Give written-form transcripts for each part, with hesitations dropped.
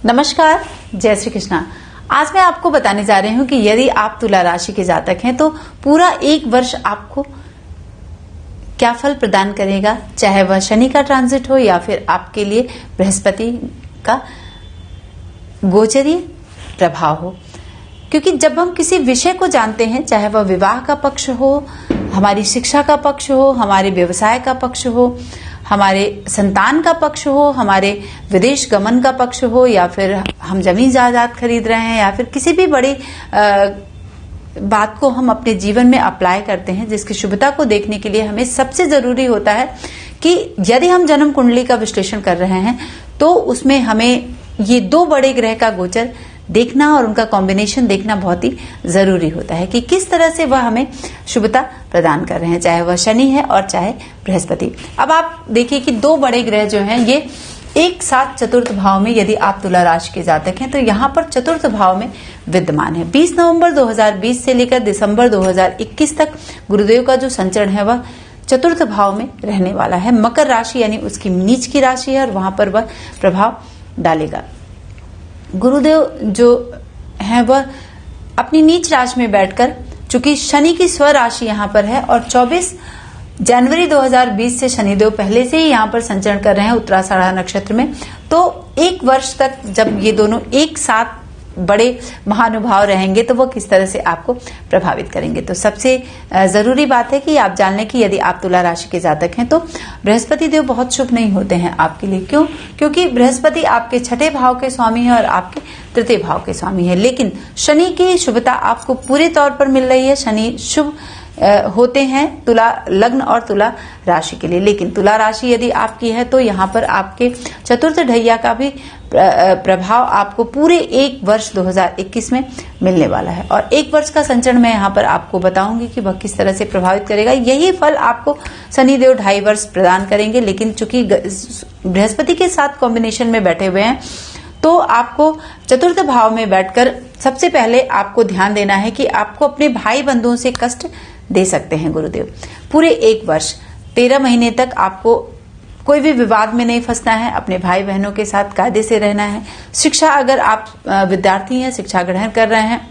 नमस्कार, जय श्री कृष्णा। आज मैं आपको बताने जा रही हूँ कि यदि आप तुला राशि के जातक हैं तो पूरा एक वर्ष आपको क्या फल प्रदान करेगा, चाहे वह शनि का ट्रांजिट हो या फिर आपके लिए बृहस्पति का गोचरीय प्रभाव हो। क्योंकि जब हम किसी विषय को जानते हैं, चाहे वह विवाह का पक्ष हो, हमारी शिक्षा का पक्ष हो, हमारे व्यवसाय का पक्ष हो, हमारे संतान का पक्ष हो, हमारे विदेश गमन का पक्ष हो, या फिर हम जमीन जायदाद खरीद रहे हैं, या फिर किसी भी बड़ी बात को हम अपने जीवन में अप्लाई करते हैं, जिसकी शुभता को देखने के लिए हमें सबसे जरूरी होता है कि यदि हम जन्म कुंडली का विश्लेषण कर रहे हैं तो उसमें हमें ये दो बड़े ग्रह का गोचर देखना और उनका कॉम्बिनेशन देखना बहुत ही जरूरी होता है कि किस तरह से वह हमें शुभता प्रदान कर रहे हैं, चाहे वह शनि है और चाहे बृहस्पति। अब आप देखिए कि दो बड़े ग्रह जो हैं ये एक साथ चतुर्थ भाव में, यदि आप तुला राशि के जातक हैं तो यहाँ पर चतुर्थ भाव में विद्यमान है। 20 नवंबर 2020 से लेकर दिसंबर 2021 तक गुरुदेव का जो संचरण है वह चतुर्थ भाव में रहने वाला है। मकर राशि यानी उसकी नीच की राशि है और वहां पर वह प्रभाव डालेगा। गुरुदेव जो है वह अपनी नीच राशि में बैठकर, चूंकि शनि की स्व राशि यहाँ पर है और 24 जनवरी 2020 से शनिदेव पहले से ही यहाँ पर संचरण कर रहे हैं उत्तराषाढ़ा नक्षत्र में, तो एक वर्ष तक जब ये दोनों एक साथ बड़े महानुभाव रहेंगे तो वो किस तरह से आपको प्रभावित करेंगे। तो सबसे जरूरी बात है कि आप जान लें कि यदि आप तुला राशि के जातक हैं तो बृहस्पति देव बहुत शुभ नहीं होते हैं आपके लिए। क्यों? क्योंकि बृहस्पति आपके छठे भाव के स्वामी है और आपके तृतीय भाव के स्वामी है, लेकिन शनि की शुभता आपको पूरे तौर पर मिल रही है। शनि शुभ होते हैं तुला लग्न और तुला राशि के लिए, लेकिन तुला राशि यदि आपकी है तो यहाँ पर आपके चतुर्थ ढैया का भी प्रभाव आपको पूरे एक वर्ष 2021 में मिलने वाला है। और एक वर्ष का संचरण मैं यहाँ पर आपको बताऊंगी कि वह किस तरह से प्रभावित करेगा। यही फल आपको शनिदेव 2.5 वर्ष प्रदान करेंगे, लेकिन चूंकि बृहस्पति के साथ कॉम्बिनेशन में बैठे हुए हैं तो आपको चतुर्थ भाव में बैठकर सबसे पहले आपको ध्यान देना है कि आपको अपने भाई बंधुओं से कष्ट दे सकते हैं गुरुदेव। पूरे एक वर्ष 13 महीने तक आपको कोई भी विवाद में नहीं फंसना है, अपने भाई बहनों के साथ कायदे से रहना है। शिक्षा, अगर आप विद्यार्थी हैं, शिक्षा ग्रहण कर रहे हैं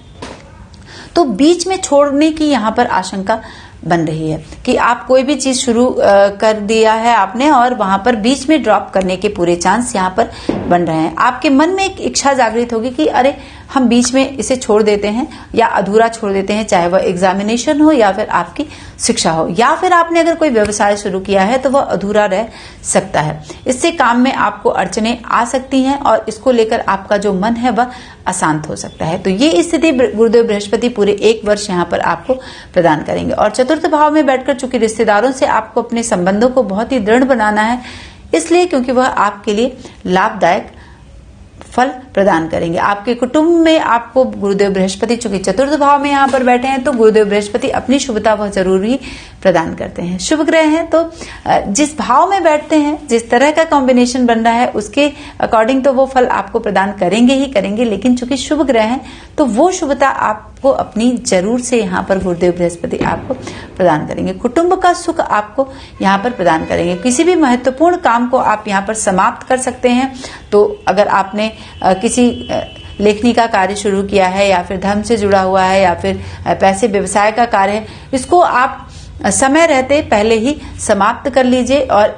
तो बीच में छोड़ने की यहाँ पर आशंका बन रही है कि आप कोई भी चीज शुरू कर दिया है आपने और वहां पर बीच में ड्रॉप करने के पूरे चांस यहाँ पर बन रहे हैं। आपके मन में एक इच्छा जागृत होगी कि अरे हम बीच में इसे छोड़ देते हैं या अधूरा छोड़ देते हैं, चाहे वह एग्जामिनेशन हो या फिर आपकी शिक्षा हो, या फिर आपने अगर कोई व्यवसाय शुरू किया है तो वह अधूरा रह सकता है। इससे काम में आपको अड़चने आ सकती हैं और इसको लेकर आपका जो मन है वह अशांत हो सकता है। तो ये स्थिति गुरुदेव बृहस्पति पूरे एक वर्ष यहाँ पर आपको प्रदान करेंगे। और चतुर्थ भाव में बैठकर चूंकि रिश्तेदारों से आपको अपने संबंधों को बहुत ही दृढ़ बनाना है, इसलिए क्योंकि वह आपके लिए लाभदायक फल प्रदान करेंगे। आपके कुटुंब में आपको गुरुदेव बृहस्पति चूंकि चतुर्थ भाव में यहाँ पर बैठे हैं तो गुरुदेव बृहस्पति अपनी शुभता वह जरूर ही प्रदान करते हैं। शुभ ग्रह हैं तो जिस भाव में बैठते हैं, जिस तरह का कॉम्बिनेशन बन रहा है उसके अकॉर्डिंग तो वो फल आपको प्रदान करेंगे ही करेंगे, लेकिन चूंकि शुभ ग्रह हैं तो वो शुभता आपको अपनी जरूर से यहाँ पर गुरुदेव बृहस्पति आपको प्रदान करेंगे। कुटुंब का सुख आपको यहाँ पर प्रदान करेंगे। किसी भी महत्वपूर्ण काम को आप यहाँ पर समाप्त कर सकते हैं। तो अगर आपने किसी लेखनी का कार्य शुरू किया है या फिर धर्म से जुड़ा हुआ है या फिर पैसे व्यवसाय का कार्य है, इसको आप समय रहते पहले ही समाप्त कर लीजिए और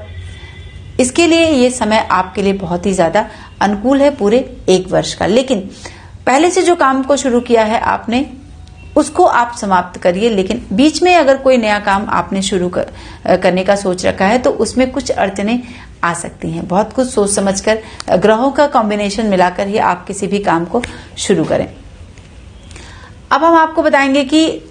इसके लिए ये समय आपके लिए बहुत ही ज्यादा अनुकूल है पूरे एक वर्ष का। लेकिन पहले से जो काम को शुरू किया है आपने उसको आप समाप्त करिए, लेकिन बीच में अगर कोई नया काम आपने शुरू करने का सोच रखा है तो उसमें कुछ अड़चने आ सकती हैं। बहुत कुछ सोच समझकर ग्रहों का कॉम्बिनेशन मिलाकर ही आप किसी भी काम को शुरू करें। अब हम आपको बताएंगे कि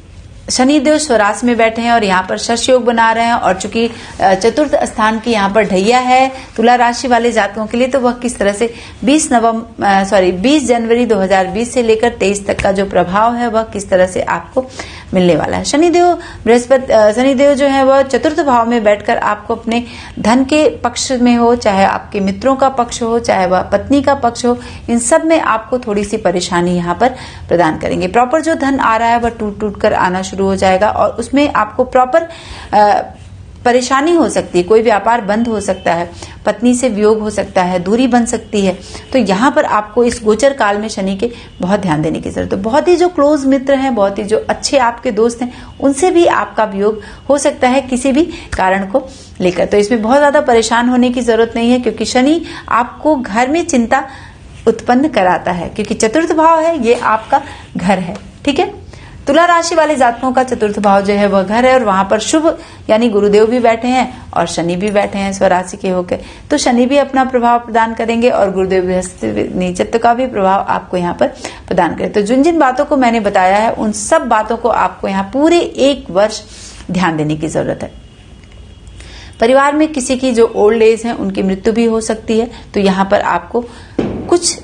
शनिदेव स्वराशि में बैठे हैं और यहाँ पर शश योग बना रहे हैं और चूंकि चतुर्थ स्थान की यहाँ पर ढैया है तुला राशि वाले जातकों के लिए, तो वह किस तरह से 20 जनवरी 2020 से लेकर 23 तक का जो प्रभाव है वह किस तरह से आपको मिलने वाला है। शनिदेव जो है वह चतुर्थ भाव में बैठकर आपको अपने धन के पक्ष में हो, चाहे आपके मित्रों का पक्ष हो, चाहे वह पत्नी का पक्ष हो, इन सब में आपको थोड़ी सी परेशानी यहाँ पर प्रदान करेंगे। प्रॉपर जो धन आ रहा है वह टूट टूट कर आना शुरू हो जाएगा और उसमें आपको प्रॉपर परेशानी हो सकती है, कोई व्यापार बंद हो सकता है, पत्नी से वियोग हो सकता है, दूरी बन सकती है। तो यहाँ पर आपको इस गोचर काल में शनि के बहुत ध्यान देने की जरूरत है। बहुत ही जो क्लोज मित्र हैं, बहुत ही जो अच्छे आपके दोस्त हैं, उनसे भी आपका वियोग हो सकता है किसी भी कारण को लेकर। तो इसमें बहुत ज्यादा परेशान होने की जरूरत नहीं है, क्योंकि शनि आपको घर में चिंता उत्पन्न कराता है, क्योंकि चतुर्थ भाव है, ये आपका घर है। ठीक है, तुला राशि वाले जातकों का चतुर्थ भाव जो है वह घर है, और वहां पर शुभ यानी गुरुदेव भी बैठे हैं और शनि भी बैठे हैं स्वराशि के होकर। तो शनि भी अपना प्रभाव प्रदान करेंगे और गुरुदेव बृहस्पति नीचत्व का भी प्रभाव आपको यहाँ पर प्रदान करें। तो जिन जिन बातों को मैंने बताया है, उन सब बातों को आपको यहाँ पूरे 1 वर्ष ध्यान देने की जरूरत है। परिवार में किसी की जो ओल्ड एज है, उनकी मृत्यु भी हो सकती है। तो यहाँ पर आपको कुछ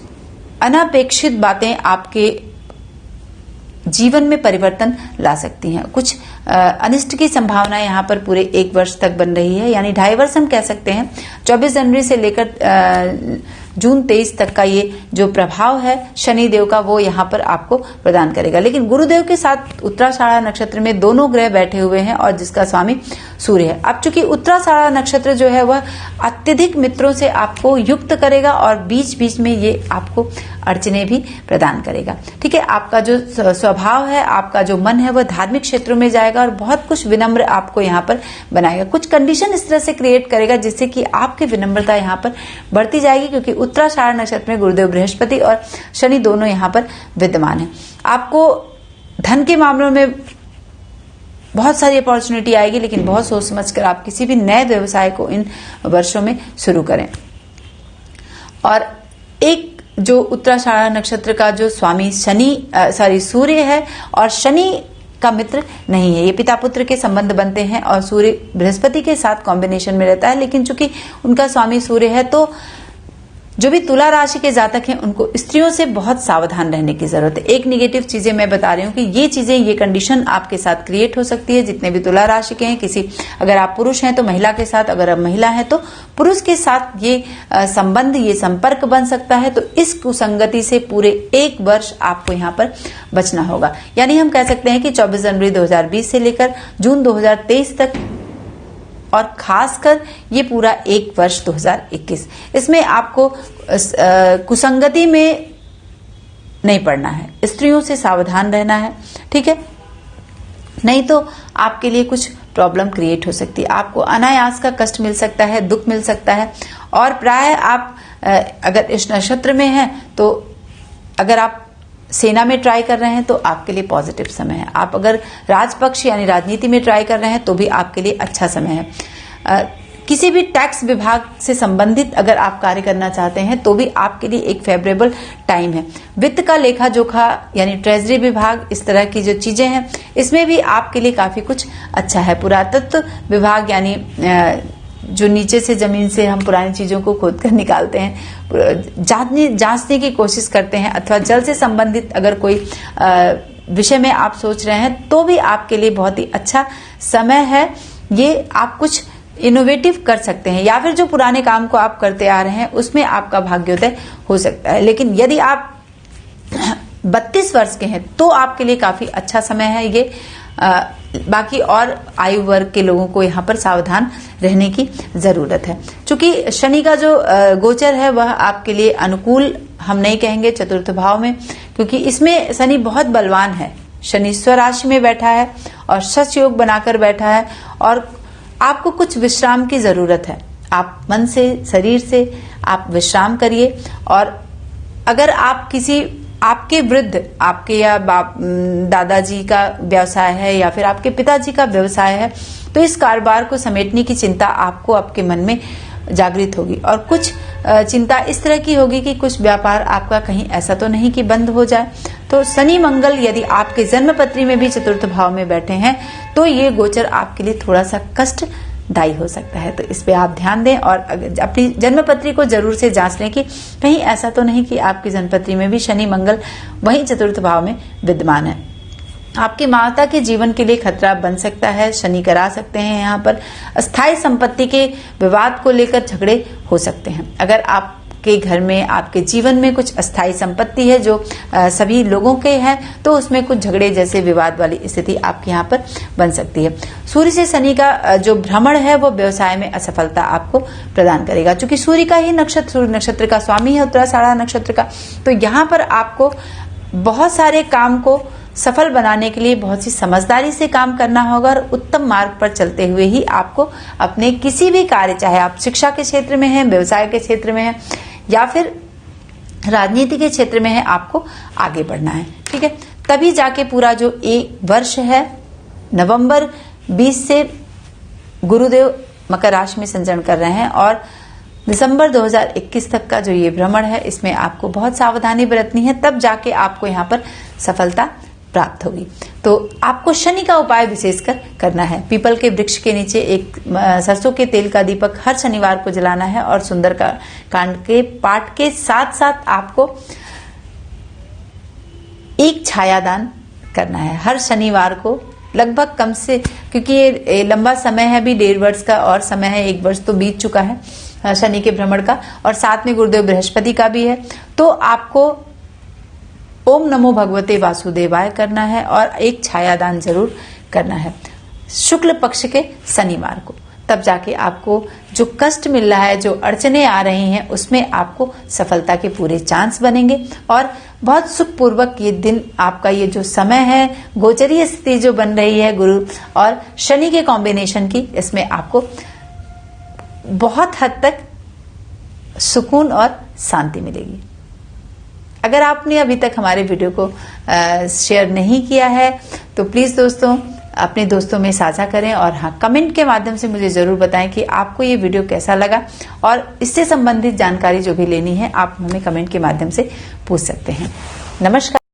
अनपेक्षित बातें आपके जीवन में परिवर्तन ला सकती हैं। कुछ अनिष्ट की संभावना यहाँ पर पूरे 1 वर्ष तक बन रही है, यानी 2.5 वर्ष हम कह सकते हैं। 24 जनवरी से लेकर जून 23 तक का ये जो प्रभाव है शनि देव का, वो यहाँ पर आपको प्रदान करेगा। लेकिन गुरुदेव के साथ उत्तराषाढ़ा नक्षत्र में दोनों ग्रह बैठे हुए हैं, और जिसका स्वामी सूर्य है। अब चूंकि उत्तराषाढ़ा नक्षत्र जो है वह अत्यधिक मित्रों से आपको युक्त करेगा, और बीच बीच में ये आपको अड़चने भी प्रदान करेगा। ठीक है, आपका जो स्वभाव है, आपका जो मन है, वह धार्मिक क्षेत्रों में जाएगा, और बहुत कुछ विनम्र आपको यहाँ पर बनाएगा। कुछ कंडीशन इस तरह से क्रिएट करेगा जिससे कि आपकी विनम्रता यहाँ पर बढ़ती जाएगी, क्योंकि उत्तराषाढ़ा नक्षत्र में गुरुदेव बृहस्पति और शनि दोनों यहाँ पर विद्यमान है। आपको धन के मामलों में बहुत सारी अपॉर्चुनिटी आएगी, लेकिन बहुत सोच समझकर आप किसी भी नए व्यवसाय को इन वर्षों में शुरू करें। और एक जो उत्तराषाढ़ा नक्षत्र का जो स्वामी सूर्य है, और शनि का मित्र नहीं है, ये पिता पुत्र के संबंध बनते हैं, और सूर्य बृहस्पति के साथ कॉम्बिनेशन में रहता है। लेकिन चूंकि उनका स्वामी सूर्य है, तो जो भी तुला राशि के जातक हैं, उनको स्त्रियों से बहुत सावधान रहने की जरूरत है। एक निगेटिव चीजें मैं बता रही हूँ कि ये चीजें, ये कंडीशन आपके साथ क्रिएट हो सकती है। जितने भी तुला राशि के हैं, किसी अगर आप पुरुष हैं तो महिला के साथ, अगर आप महिला हैं तो पुरुष के साथ ये संबंध, ये संपर्क बन सकता है। तो इस कुसंगति से पूरे 1 वर्ष आपको यहाँ पर बचना होगा। यानी हम कह सकते हैं कि 24 जनवरी 2020 से लेकर जून 2023 तक, और खासकर ये पूरा 1 वर्ष 2021, इसमें आपको कुसंगति में नहीं पड़ना है, स्त्रियों से सावधान रहना है। ठीक है, नहीं तो आपके लिए कुछ प्रॉब्लम क्रिएट हो सकती है, आपको अनायास का कष्ट मिल सकता है, दुख मिल सकता है। और प्राय आप अगर इस नक्षत्र में हैं, तो अगर आप सेना में ट्राई कर रहे हैं तो आपके लिए पॉजिटिव समय है। आप अगर राजपक्ष यानी राजनीति में ट्राई कर रहे हैं तो भी आपके लिए अच्छा समय है। किसी भी टैक्स विभाग से संबंधित अगर आप कार्य करना चाहते हैं तो भी आपके लिए एक फेवरेबल टाइम है। वित्त का लेखा जोखा यानी ट्रेजरी विभाग, इस तरह की जो चीजें हैं, इसमें भी आपके लिए काफी कुछ अच्छा है। पुरातत्व विभाग यानी जो नीचे से जमीन से हम पुरानी चीजों को खोद कर निकालते हैं, जांचने की कोशिश करते हैं, अथवा जल से संबंधित अगर कोई विषय में आप सोच रहे हैं तो भी आपके लिए बहुत ही अच्छा समय है। ये आप कुछ इनोवेटिव कर सकते हैं, या फिर जो पुराने काम को आप करते आ रहे हैं उसमें आपका भाग्योदय हो सकता है। लेकिन यदि आप 32 वर्ष के हैं तो आपके लिए काफी अच्छा समय है ये। बाकी और आयु वर्ग के लोगों को यहाँ पर सावधान रहने की जरूरत है। क्योंकि शनि का जो गोचर है वह आपके लिए अनुकूल हम नहीं कहेंगे चतुर्थ भाव में, क्योंकि इसमें शनि बहुत बलवान है। शनि स्वराशि में बैठा है और शश योग बनाकर बैठा है, और आपको कुछ विश्राम की जरूरत है। आप मन से, शरीर से आप विश्राम करिए। और अगर आप किसी आपके वृद्ध, आपके या दादाजी का व्यवसाय है या फिर आपके पिताजी का व्यवसाय है, तो इस कारोबार को समेटने की चिंता आपको आपके मन में जागृत होगी। और कुछ चिंता इस तरह की होगी कि कुछ व्यापार आपका कहीं ऐसा तो नहीं कि बंद हो जाए। तो शनि मंगल यदि आपके जन्म पत्री में भी चतुर्थ भाव में बैठे हैं तो ये गोचर आपके लिए थोड़ा सा कष्टदायी हो सकता है। तो इस पे आप ध्यान दें, और अपनी जन्म पत्री को जरूर से जांच लें कि कहीं ऐसा तो नहीं कि आपकी जन्म पत्री में भी शनि मंगल वही चतुर्थ भाव में विद्यमान है। आपके माता के जीवन के लिए खतरा बन सकता है, शनि करा सकते हैं। यहाँ पर अस्थायी संपत्ति के विवाद को लेकर झगड़े हो सकते हैं। अगर आप आपके घर में, आपके जीवन में कुछ अस्थायी संपत्ति है जो सभी लोगों के है, तो उसमें कुछ झगड़े जैसे विवाद वाली स्थिति आपके यहाँ पर बन सकती है। सूर्य से शनि का जो भ्रमण है वो व्यवसाय में असफलता आपको प्रदान करेगा। चूंकि सूर्य का ही नक्षत्र, सूर्य नक्षत्र का स्वामी है उत्तराषाढ़ा नक्षत्र का, तो यहाँ पर आपको बहुत सारे काम को सफल बनाने के लिए बहुत सी समझदारी से काम करना होगा और उत्तम मार्ग पर चलते हुए ही आपको अपने किसी भी कार्य, चाहे आप शिक्षा के क्षेत्र में हैं, व्यवसाय के क्षेत्र में हैं या फिर राजनीति के क्षेत्र में है, आपको आगे बढ़ना है। ठीक है, तभी जाके पूरा जो एक वर्ष है नवंबर 20 से गुरुदेव मकर राशि में संचरण कर रहे हैं और दिसंबर 2021 तक का जो ये भ्रमण है इसमें आपको बहुत सावधानी बरतनी है, तब जाके आपको यहाँ पर सफलता प्राप्त होगी। तो आपको शनि का उपाय विशेषकर करना है। पीपल के वृक्ष के नीचे एक सरसों के तेल का दीपक हर शनिवार को जलाना है और सुंदर कांड के पाठ के साथ साथ आपको एक छायादान करना है हर शनिवार को। लगभग कम से, क्योंकि ये लंबा समय है, अभी 1.5 वर्ष का और समय है, 1 वर्ष तो बीत चुका है शनि के भ्रमण का, और साथ में गुरुदेव बृहस्पति का भी है, तो आपको ओम नमो भगवते वासुदेवाय करना है और एक छायादान जरूर करना है शुक्ल पक्ष के शनिवार को। तब जाके आपको जो कष्ट मिल रहा है, जो अड़चने आ रही हैं, उसमें आपको सफलता के पूरे चांस बनेंगे और बहुत सुखपूर्वक ये दिन, आपका ये जो समय है, गोचरीय स्थिति जो बन रही है गुरु और शनि के कॉम्बिनेशन की, इसमें आपको बहुत हद तक सुकून और शांति मिलेगी। अगर आपने अभी तक हमारे वीडियो को शेयर नहीं किया है तो प्लीज दोस्तों अपने दोस्तों में साझा करें और हाँ, कमेंट के माध्यम से मुझे जरूर बताएं कि आपको ये वीडियो कैसा लगा, और इससे संबंधित जानकारी जो भी लेनी है आप हमें कमेंट के माध्यम से पूछ सकते हैं। नमस्कार।